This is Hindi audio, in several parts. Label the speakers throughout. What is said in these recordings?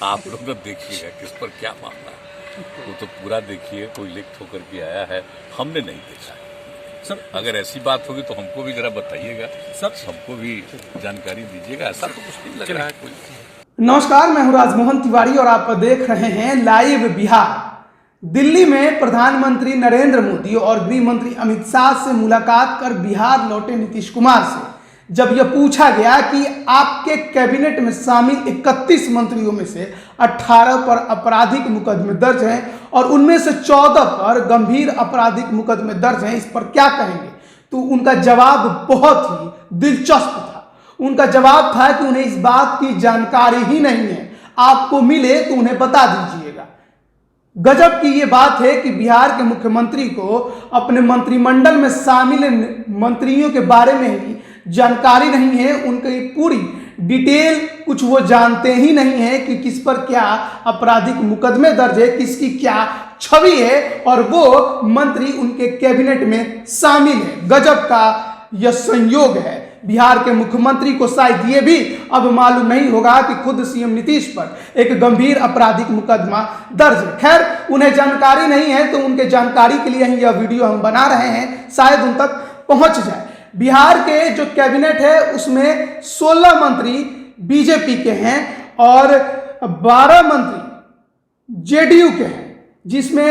Speaker 1: आप लोग तो देखिएगा किस पर क्या मामला है, वो तो पूरा देखिए। कोई लिख होकर के आया है, हमने नहीं देखा है। सर अगर ऐसी बात होगी तो हमको भी जरा बताइएगा, सर हमको भी जानकारी दीजिएगा। ऐसा तो कुछ नहीं लग रहा है कोई।
Speaker 2: नमस्कार, मैं हूं राजमोहन तिवारी और आप देख रहे हैं लाइव बिहार। दिल्ली में प्रधानमंत्री नरेंद्र मोदी और गृह मंत्री अमित शाह से मुलाकात कर बिहार लौटे नीतीश कुमार से जब यह पूछा गया कि आपके कैबिनेट में शामिल 31 मंत्रियों में से 18 पर आपराधिक मुकदमे दर्ज हैं और उनमें से 14 पर गंभीर आपराधिक मुकदमे दर्ज हैं, इस पर क्या कहेंगे? तो उनका जवाब बहुत ही दिलचस्प था। उनका जवाब था कि उन्हें इस बात की जानकारी ही नहीं है, आपको मिले तो उन्हें बता दीजिएगा। गजब की ये बात है कि बिहार के मुख्यमंत्री को अपने मंत्रिमंडल में शामिल मंत्रियों के बारे में ही जानकारी नहीं है। उनकी पूरी डिटेल कुछ वो जानते ही नहीं है कि किस पर क्या आपराधिक मुकदमे दर्ज है, किसकी क्या छवि है और वो मंत्री उनके कैबिनेट में शामिल है। गजब का यह संयोग है। बिहार के मुख्यमंत्री को शायद ये भी अब मालूम नहीं होगा कि खुद सीएम नीतीश पर एक गंभीर आपराधिक मुकदमा दर्ज है। खैर, उन्हें जानकारी नहीं है तो उनके जानकारी के लिए ही यह वीडियो हम बना रहे हैं, शायद उन तक पहुंच जाए। बिहार के जो कैबिनेट है उसमें 16 मंत्री बीजेपी के हैं और 12 मंत्री जेडीयू के हैं, जिसमें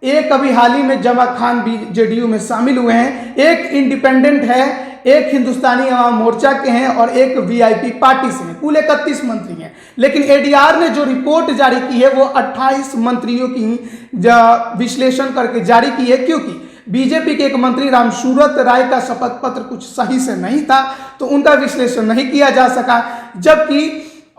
Speaker 2: एक अभी हाल ही में जमा खान भी जेडीयू में शामिल हुए हैं, एक इंडिपेंडेंट है, एक हिंदुस्तानी अवाम मोर्चा के हैं और एक वीआईपी पार्टी से हैं। कुल 31 मंत्री हैं। लेकिन एडीआर ने जो रिपोर्ट जारी की है वो 28 मंत्रियों की विश्लेषण करके जारी की है, क्योंकि बीजेपी के एक मंत्री रामसूरत राय का शपथ पत्र कुछ सही से नहीं था तो उनका विश्लेषण नहीं किया जा सका। जबकि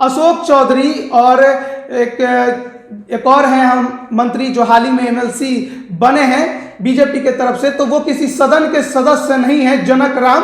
Speaker 2: अशोक चौधरी और एक और हैं हम मंत्री जो हाल ही में एमएलसी बने हैं बीजेपी के तरफ से, तो वो किसी सदन के सदस्य नहीं है, जनक राम,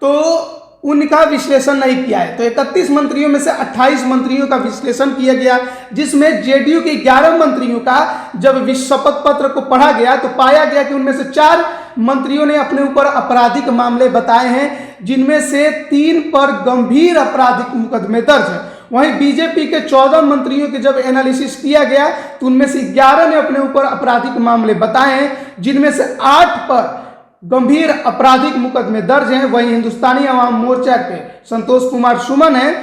Speaker 2: तो उनका विश्लेषण नहीं किया है। तो 31 मंत्रियों में से 28 मंत्रियों का विश्लेषण किया गया, जिसमें जेडीयू के 11 मंत्रियों का जब शपथ पत्र को पढ़ा गया तो पाया गया कि उनमें से 4 मंत्रियों ने अपने ऊपर आपराधिक मामले बताए हैं, जिनमें से 3 पर गंभीर आपराधिक मुकदमे दर्ज है। वहीं बीजेपी के 14 मंत्रियों के जब एनालिसिस किया गया तो उनमें से 11 ने अपने ऊपर आपराधिक मामले बताए हैं, जिनमें से 8 पर गंभीर आपराधिक मुकदमे दर्ज हैं। वहीं हिंदुस्तानी अवाम मोर्चा के संतोष कुमार सुमन हैं,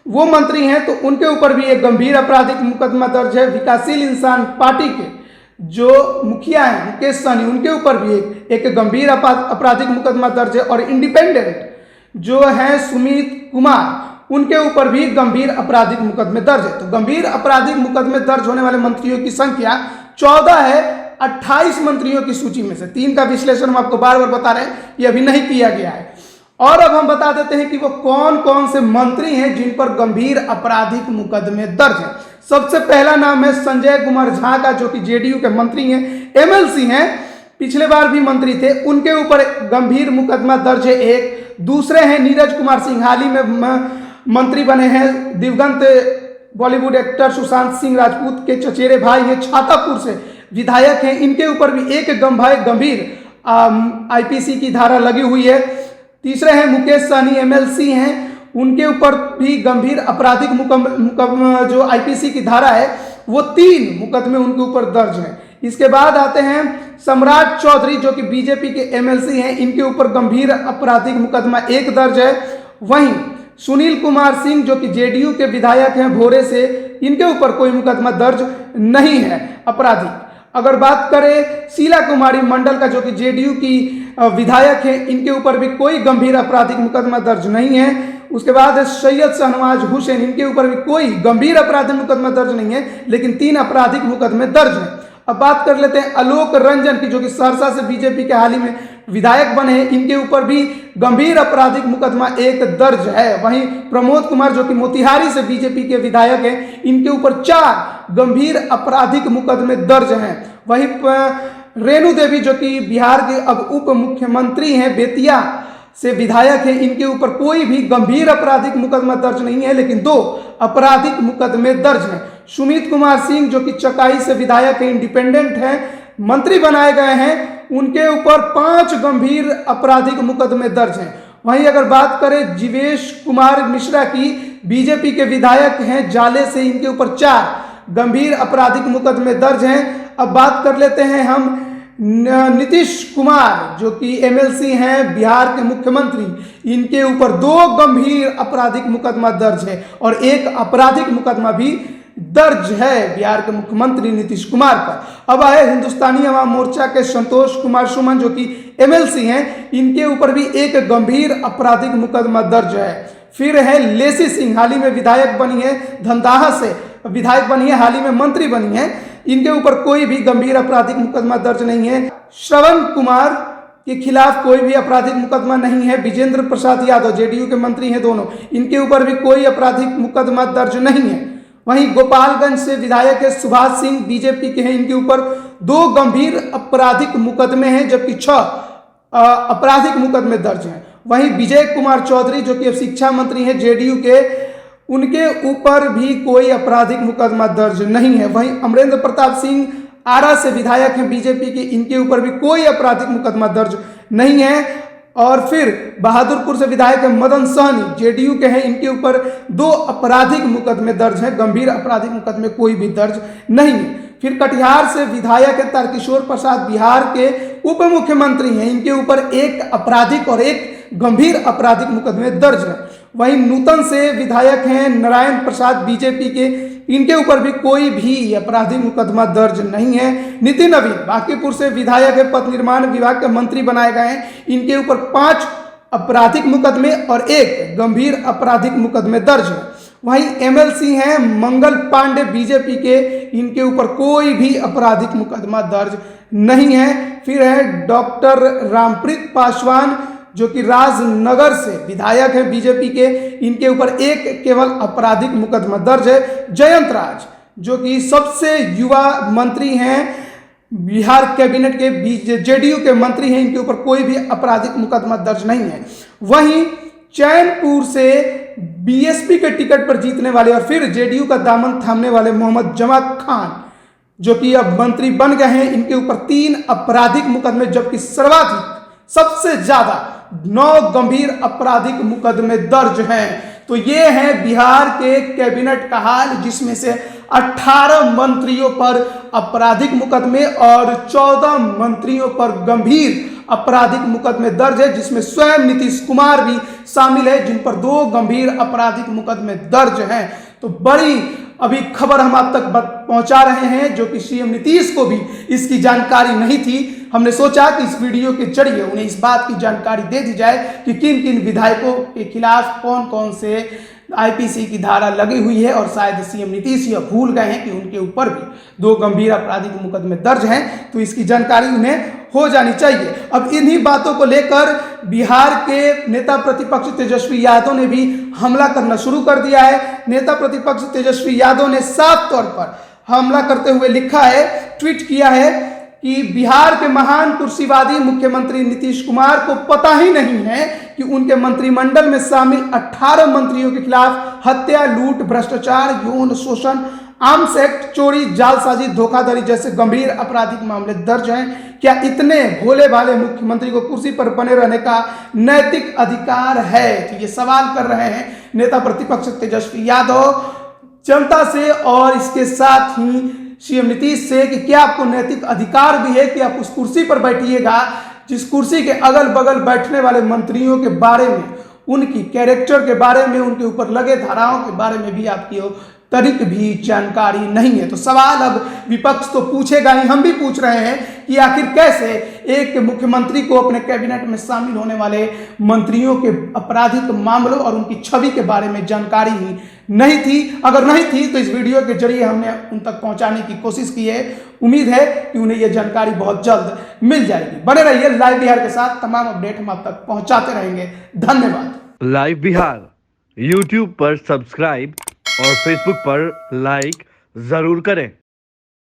Speaker 2: वो मंत्री हैं, तो उनके ऊपर भी एक गंभीर आपराधिक मुकदमा दर्ज है। विकासशील इंसान पार्टी के जो मुखिया हैं मुकेश सहनी, उनके ऊपर भी एक गंभीर आपराधिक मुकदमा दर्ज है। और इंडिपेंडेंट जो है सुमित कुमार, उनके ऊपर भी गंभीर आपराधिक मुकदमे दर्ज है। तो गंभीर आपराधिक मुकदमे दर्ज होने वाले मंत्रियों की संख्या 14 है 28 मंत्रियों की सूची में से। 3 का विश्लेषण हम आपको बार बार बता रहे हैं, ये अभी नहीं किया गया है। और अब हम बता देते हैं कि वो कौन कौन से मंत्री हैं जिन पर गंभीर आपराधिक मुकदमे दर्ज हैं। सबसे पहला नाम है संजय कुमार झा का, जो कि जेडीयू के मंत्री हैं, एमएलसी हैं, पिछले बार भी मंत्री थे, उनके ऊपर गंभीर मुकदमा दर्ज है एक। दूसरे हैं नीरज कुमार सिंह, हाल ही में मंत्री बने हैं, दिवंगत बॉलीवुड एक्टर सुशांत सिंह राजपूत के चचेरे भाई हैं, छातापुर से विधायक हैं, इनके ऊपर भी एक गंभीर आईपीसी की धारा लगी हुई है। तीसरे हैं मुकेश सहनी, एमएलसी हैं, उनके ऊपर भी गंभीर आपराधिक मुकदमा जो आईपीसी की धारा है वो 3 मुकदमे उनके ऊपर दर्ज हैं। इसके बाद आते हैं सम्राट चौधरी, जो कि बीजेपी के एमएलसी हैं, इनके ऊपर गंभीर आपराधिक मुकदमा 1 दर्ज है। वहीं सुनील कुमार सिंह, जो कि जेडीयू के विधायक हैं भोरे से, इनके ऊपर कोई मुकदमा दर्ज नहीं है आपराधिक। अगर बात करें शीला कुमारी मंडल का, जो कि जेडीयू की विधायक है, इनके ऊपर भी कोई गंभीर आपराधिक मुकदमा दर्ज नहीं है। उसके बाद सैयद शहनवाज हुसैन, इनके ऊपर भी कोई गंभीर आपराधिक मुकदमा दर्ज नहीं है, लेकिन 3 आपराधिक मुकदमे दर्ज हैं। अब बात कर लेते हैं आलोक रंजन की, जो कि सहरसा से बीजेपी के हाल ही में विधायक बने हैं, इनके ऊपर भी गंभीर आपराधिक मुकदमा 1 दर्ज है। वहीं प्रमोद कुमार, जो कि मोतिहारी से बीजेपी के विधायक हैं, इनके ऊपर 4 गंभीर आपराधिक मुकदमे दर्ज हैं। वहीं रेणु देवी, जो कि बिहार के अब उप मुख्यमंत्री हैं, बेतिया से विधायक हैं, इनके ऊपर कोई भी गंभीर आपराधिक मुकदमा दर्ज नहीं है, लेकिन 2 आपराधिक मुकदमे दर्ज हैं। सुमित कुमार सिंह, जो कि चकाई से विधायक हैं, इंडिपेंडेंट हैं, मंत्री बनाए गए हैं, उनके ऊपर 5 गंभीर आपराधिक मुकदमे दर्ज हैं। वहीं अगर बात करें जीवेश कुमार मिश्रा की, बीजेपी के विधायक हैं जाले से, इनके ऊपर 4 गंभीर आपराधिक मुकदमे दर्ज हैं। अब बात कर लेते हैं हम नीतीश कुमार जो कि एमएलसी हैं, बिहार के मुख्यमंत्री, इनके ऊपर 2 गंभीर आपराधिक मुकदमा दर्ज है और 1 आपराधिक मुकदमा भी दर्ज है बिहार के मुख्यमंत्री नीतीश कुमार पर। अब आए हिंदुस्तानी अवाम मोर्चा के संतोष कुमार सुमन जो कि एमएलसी हैं, इनके ऊपर भी 1 गंभीर आपराधिक मुकदमा दर्ज है। फिर है लेसी सिंह, हाल ही में विधायक बनी है, धमदाहा से विधायक बनी है, हाल ही में मंत्री बनी है, इनके ऊपर कोई भी गंभीर आपराधिक मुकदमा दर्ज नहीं है। श्रवण कुमार के खिलाफ कोई भी आपराधिक मुकदमा नहीं है। विजेंद्र प्रसाद यादव जेडीयू के मंत्री हैं दोनों, इनके ऊपर भी कोई आपराधिक मुकदमा दर्ज नहीं है। वहीं गोपालगंज से विधायक है सुभाष सिंह, बीजेपी के हैं, इनके ऊपर 2 गंभीर आपराधिक मुकदमे हैं जबकि 6 आपराधिक मुकदमे दर्ज हैं। वहीं विजय कुमार चौधरी जो कि अब शिक्षा मंत्री हैं जेडीयू के, उनके ऊपर भी कोई आपराधिक मुकदमा दर्ज नहीं है। वहीं अमरेंद्र प्रताप सिंह आरा से विधायक हैं बीजेपी के, इनके ऊपर भी कोई आपराधिक मुकदमा दर्ज नहीं है। और फिर बहादुरपुर से विधायक है मदन सहनी, जेडीयू के हैं, इनके ऊपर 2 आपराधिक मुकदमे दर्ज हैं, गंभीर आपराधिक मुकदमे कोई भी दर्ज नहीं है। फिर कटिहार से विधायक है तारकिशोर प्रसाद, बिहार के उप मुख्यमंत्री हैं, इनके ऊपर 1 आपराधिक और 1 गंभीर आपराधिक मुकदमे दर्ज है। वहीं नूतन से विधायक हैं नारायण प्रसाद, बीजेपी के, इनके ऊपर भी कोई भी आपराधिक मुकदमा दर्ज नहीं है। नितिन नवीन बांकीपुर से विधायक है, पथ निर्माण विभाग के मंत्री बनाए गए हैं, इनके ऊपर 5 आपराधिक मुकदमे और 1 गंभीर आपराधिक मुकदमे दर्ज है। वहीं एमएलसी हैं मंगल पांडे बीजेपी के, इनके ऊपर कोई भी आपराधिक मुकदमा दर्ज नहीं है। फिर है डॉक्टर रामप्रीत पासवान जो कि राजनगर से विधायक है बीजेपी के, इनके ऊपर 1 केवल आपराधिक मुकदमा दर्ज है। जयंत राज जो कि सबसे युवा मंत्री हैं बिहार कैबिनेट के, जेडीयू के मंत्री हैं, इनके ऊपर कोई भी आपराधिक मुकदमा दर्ज नहीं है। वहीं चैनपुर से बीएसपी के टिकट पर जीतने वाले और फिर जेडीयू का दामन थामने वाले मोहम्मद जमा खान जो कि अब मंत्री बन गए हैं, इनके ऊपर 3 आपराधिक मुकदमे जबकि सर्वाधिक सबसे ज्यादा 9 गंभीर आपराधिक मुकदमे दर्ज हैं। तो ये है बिहार के कैबिनेट का हाल, जिसमें से 18 मंत्रियों पर आपराधिक मुकदमे और 14 मंत्रियों पर गंभीर आपराधिक मुकदमे दर्ज है, जिसमें स्वयं नीतीश कुमार भी शामिल है, जिन पर 2 गंभीर आपराधिक मुकदमे दर्ज हैं। तो बड़ी अभी खबर हम आप तक पहुंचा रहे हैं जो कि सीएम नीतीश को भी इसकी जानकारी नहीं थी। हमने सोचा कि इस वीडियो के जरिए उन्हें इस बात की जानकारी दे दी जाए कि किन किन विधायकों के खिलाफ कौन कौन से आईपीसी की धारा लगी हुई है, और शायद सीएम नीतीश यह भूल गए हैं कि उनके ऊपर भी 2 गंभीर आपराधिक मुकदमे दर्ज हैं, तो इसकी जानकारी उन्हें हो जानी चाहिए। अब इन्हीं बातों को लेकर बिहार के नेता प्रतिपक्ष तेजस्वी यादव ने भी हमला करना शुरू कर दिया है। नेता प्रतिपक्ष तेजस्वी यादव ने साफ तौर पर हमला करते हुए लिखा है, ट्वीट किया है कि बिहार के महान कुर्सीवादी मुख्यमंत्री नीतीश कुमार को पता ही नहीं है कि उनके मंत्रिमंडल में शामिल 18 मंत्रियों के खिलाफ हत्या, लूट, भ्रष्टाचार, यौन शोषण, आर्म्स एक्ट, चोरी, जालसाजी, धोखाधड़ी जैसे गंभीर आपराधिक मामले दर्ज हैं। क्या इतने भोले भाले मुख्यमंत्री को कुर्सी पर बने रहने का नैतिक अधिकार है? तो ये सवाल कर रहे हैं नेता प्रतिपक्ष तेजस्वी यादव जनता से और इसके साथ ही सीएम नीतीश से कि क्या आपको नैतिक अधिकार भी है कि आप उस कुर्सी पर बैठिएगा जिस कुर्सी के अगल बगल बैठने वाले मंत्रियों के बारे में, उनकी कैरेक्टर के बारे में, उनके ऊपर लगे धाराओं के बारे में भी आपकी तरीक भी जानकारी नहीं है। तो सवाल अब विपक्ष तो पूछेगा ही, हम भी पूछ रहे हैं कि आखिर कैसे एक मुख्यमंत्री को अपने कैबिनेट में शामिल होने वाले मंत्रियों के आपराधिक मामलों और उनकी छवि के बारे में जानकारी ही नहीं थी। अगर नहीं थी तो इस वीडियो के जरिए हमने उन तक पहुंचाने की कोशिश की है। उम्मीद है कि उन्हें यह जानकारी बहुत जल्द मिल जाएगी। बने रहिए लाइव बिहार के साथ, तमाम अपडेट हम आप तक पहुंचाते रहेंगे। धन्यवाद।
Speaker 3: लाइव बिहार यूट्यूब पर सब्सक्राइब और फेसबुक पर लाइक जरूर करें।